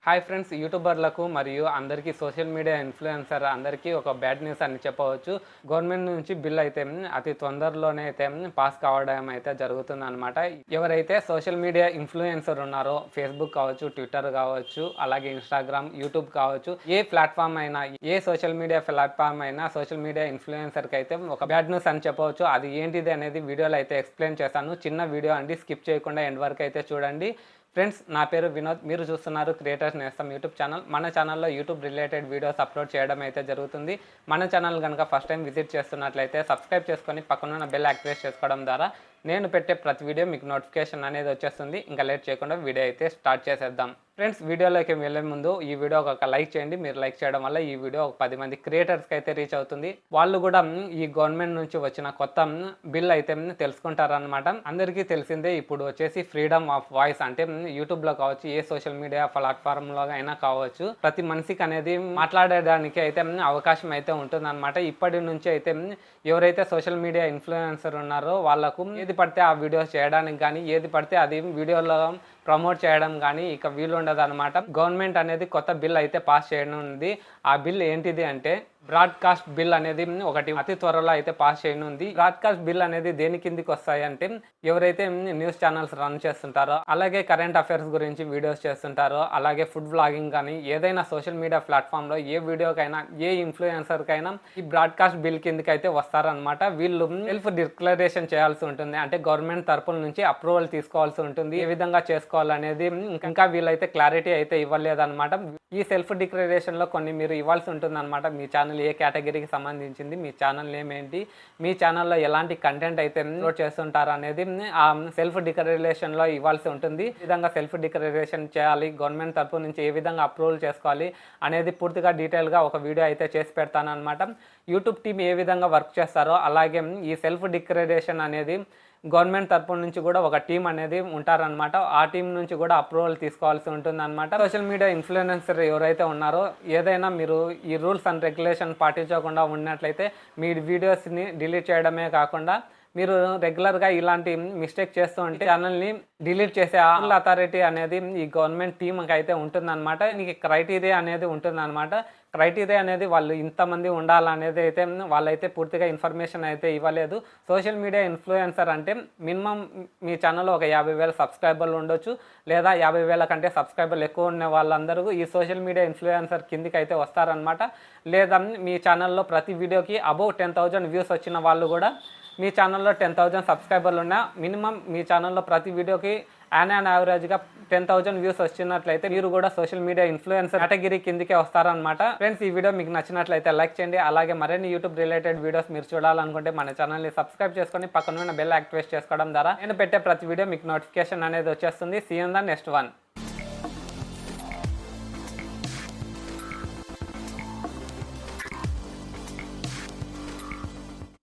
Hi friends, యూట్యూబర్లకు మరియు అందరికీ social media influencer అందరికీ ఒక బ్యాడ్ న్యూస్ అని చెప్పవచ్చు. గవర్నమెంట్ నుంచి బిల్ అయితే అతి తొందరలోనే అయితే పాస్ కావడం అయితే జరుగుతుందన్నమాట. ఎవరైతే సోషల్ మీడియా ఇన్ఫ్లుయెన్సర్ ఉన్నారో, ఫేస్బుక్ కావచ్చు, ట్విట్టర్ కావచ్చు, అలాగే ఇన్స్టాగ్రామ్, యూట్యూబ్ కావచ్చు, ఏ ప్లాట్ఫామ్ అయినా, ఏ సోషల్ మీడియా ప్లాట్ఫామ్ అయినా సోషల్ మీడియా ఇన్ఫ్లుయెన్సర్కి అయితే ఒక బ్యాడ్ న్యూస్ అని చెప్పవచ్చు. అది ఏంటిది అనేది వీడియోలో అయితే ఎక్స్ప్లెయిన్ చేశాను. చిన్న వీడియో అండి, స్కిప్ చేయకుండా ఎండ్ వరకు అయితే చూడండి. ఫ్రెండ్స్, నా పేరు వినోద్. మీరు చూస్తున్నారు క్రియేటర్స్ నేస్తం యూట్యూబ్ ఛానల్. మన ఛానల్లో యూట్యూబ్ రిలేటెడ్ వీడియోస్ అప్లోడ్ చేయడం అయితే జరుగుతుంది. మన ఛానల్ కనుక ఫస్ట్ టైం విజిట్ చేస్తున్నట్లయితే సబ్స్క్రైబ్ చేసుకొని పక్కనున్న బెల్ యాక్టివేట్ చేసుకోవడం ద్వారా నేను పెట్టే ప్రతి వీడియో మీకు నోటిఫికేషన్ అనేది వచ్చేస్తుంది. ఇంకా లేట్ చేయకుండా వీడియో అయితే స్టార్ట్ చేసేద్దాం. ఫ్రెండ్స్, వీడియోలోకి వెళ్ళే ముందు ఈ వీడియో ఒక లైక్ చేయండి. మీరు లైక్ చేయడం వల్ల ఈ వీడియో ఒక 10 మంది క్రియేటర్స్కి అయితే రీచ్ అవుతుంది. వాళ్ళు కూడా ఈ గవర్నమెంట్ నుంచి వచ్చిన కొత్త బిల్ అయితే తెలుసుకుంటారనమాట. అందరికీ తెలిసిందే, ఇప్పుడు వచ్చేసి ఫ్రీడమ్ ఆఫ్ వాయిస్ అంటే యూట్యూబ్లో కావచ్చు, ఏ సోషల్ మీడియా ప్లాట్ఫామ్లో అయినా కావచ్చు, ప్రతి మనిషికి అనేది మాట్లాడడానికి అయితే అవకాశం అయితే ఉంటుందన్నమాట. ఇప్పటి నుంచి అయితే ఎవరైతే సోషల్ మీడియా ఇన్ఫ్లుయెన్సర్ ఉన్నారో వాళ్ళకు ఏది పడితే ఆ వీడియోస్ చేయడానికి కానీ, ఏది పడితే అది వీడియోలో ప్రమోట్ చేయడం కానీ ఇక వీలు ఉండదు అనమాట. గవర్నమెంట్ అనేది కొత్త బిల్ అయితే పాస్ చేయనుంది. ఆ బిల్ ఏంటిది అంటే బ్రాడ్కాస్ట్ బిల్ అనేది ఒకటి అతి త్వరలో అయితే పాస్ చేయనుంది. బ్రాడ్కాస్ట్ బిల్ అనేది దేని కిందికి వస్తాయి అంటే, ఎవరైతే న్యూస్ ఛానల్స్ రన్ చేస్తుంటారో, అలాగే కరెంట్ అఫైర్స్ గురించి వీడియోస్ చేస్తుంటారో, అలాగే ఫుడ్ వ్లాగింగ్ కానీ ఏదైనా సోషల్ మీడియా ప్లాట్ఫామ్లో ఏ వీడియోకైనా, ఏ ఇన్ఫ్లుయెన్సర్కైనా ఈ బ్రాడ్కాస్ట్ బిల్ కిందికి అయితే వస్తారనమాట. వీళ్ళు సెల్ఫ్ డిక్లరేషన్ చేయాల్సి ఉంటుంది. అంటే గవర్నమెంట్ తరపుల నుంచి అప్రూవల్ తీసుకోవాల్సి ఉంటుంది. ఏ విధంగా చేసుకోవాలనేది ఇంకా వీళ్ళైతే క్లారిటీ అయితే ఇవ్వలేదన్నమాట. ఈ సెల్ఫ్ డిక్లరేషన్లో కొన్ని మీరు ఇవ్వాల్సి ఉంటుంది అనమాట. మీ ఛానల్ ఏ కేటగిరీకి సంబంధించింది, మీ ఛానల్ నేమ్ ఏంటి, మీ ఛానల్లో ఎలాంటి కంటెంట్ అయితే అప్లోడ్ చేస్తుంటారు అనేది ఆ సెల్ఫ్ డిక్లరేషన్లో ఇవ్వాల్సి ఉంటుంది. ఈ విధంగా సెల్ఫ్ డిక్లరేషన్ చేయాలి, గవర్నమెంట్ తరపు నుంచి ఏ విధంగా అప్రూవల్ చేసుకోవాలి అనేది పూర్తిగా డీటెయిల్గా ఒక వీడియో అయితే చేసి పెడతాను అనమాట. యూట్యూబ్ టీమ్ ఏ విధంగా వర్క్ చేస్తారో, అలాగే ఈ సెల్ఫ్ డిక్లరేషన్ అనేది గవర్నమెంట్ తరపు నుంచి కూడా ఒక టీం అనేది ఉంటారనమాట. ఆ టీం నుంచి కూడా అప్రూవల్ తీసుకోవాల్సి ఉంటుంది అనమాట. సోషల్ మీడియా ఇన్ఫ్లుయెన్సర్ ఎవరైతే ఉన్నారో, ఏదైనా మీరు ఈ రూల్స్ అండ్ రెగ్యులేషన్ పాటించకుండా ఉన్నట్లయితే మీ వీడియోస్ని డిలీట్ చేయడమే కాకుండా, మీరు రెగ్యులర్గా ఇలాంటి మిస్టేక్ చేస్తూ ఉంటే ఛానల్ని డిలీట్ చేసే అథారిటీ అనేది ఈ గవర్నమెంట్ టీంకి అయితే ఉంటుందన్నమాట. నీకు క్రైటీరియా అనేది ఉంటుందన్నమాట. క్రైటీరియా అనేది వాళ్ళు ఇంతమంది ఉండాలనేది అయితే వాళ్ళైతే పూర్తిగా ఇన్ఫర్మేషన్ అయితే ఇవ్వలేదు. సోషల్ మీడియా ఇన్ఫ్లుయెన్సర్ అంటే మినిమం మీ ఛానల్లో ఒక 50,000 సబ్స్క్రైబర్లు ఉండొచ్చు, లేదా 50,000 కంటే సబ్స్క్రైబర్లు ఎక్కువ ఉన్న వాళ్ళందరూ ఈ సోషల్ మీడియా ఇన్ఫ్లుయెన్సర్ కిందికి అయితే వస్తారనమాట. లేదా మీ ఛానల్లో ప్రతి వీడియోకి అబౌవ్ 10,000 వ్యూస్ వచ్చిన వాళ్ళు కూడా, మీ ఛానల్లో 10,000 సబ్స్క్రైబర్లు ఉన్నా మినిమం మీ ఛానల్లో ప్రతి వీడియోకి యాన్ యావరేజ్గా 10,000 వ్యూస్ వచ్చినట్లయితే మీరు కూడా సోషల్ మీడియా ఇన్ఫ్లుయెన్సర్ కేటగిరీ కిందకే వస్తారనమాట. ఫ్రెండ్స్, ఈ వీడియో మీకు నచ్చినట్లయితే లైక్ చేయండి. అలాగే మరిన్ని యూట్యూబ్ రిలేటెడ్ వీడియోస్ మీరు చూడాలనుకుంటే మన ఛానల్ని సబ్స్క్రైబ్ చేసుకొని పక్కన ఉన్న బెల్ యాక్టివేట్ చేసుకోవడం ద్వారా నేను పెట్టే ప్రతి వీడియో మీకు నోటిఫికేషన్ అనేది వచ్చేస్తుంది. See you in the next one.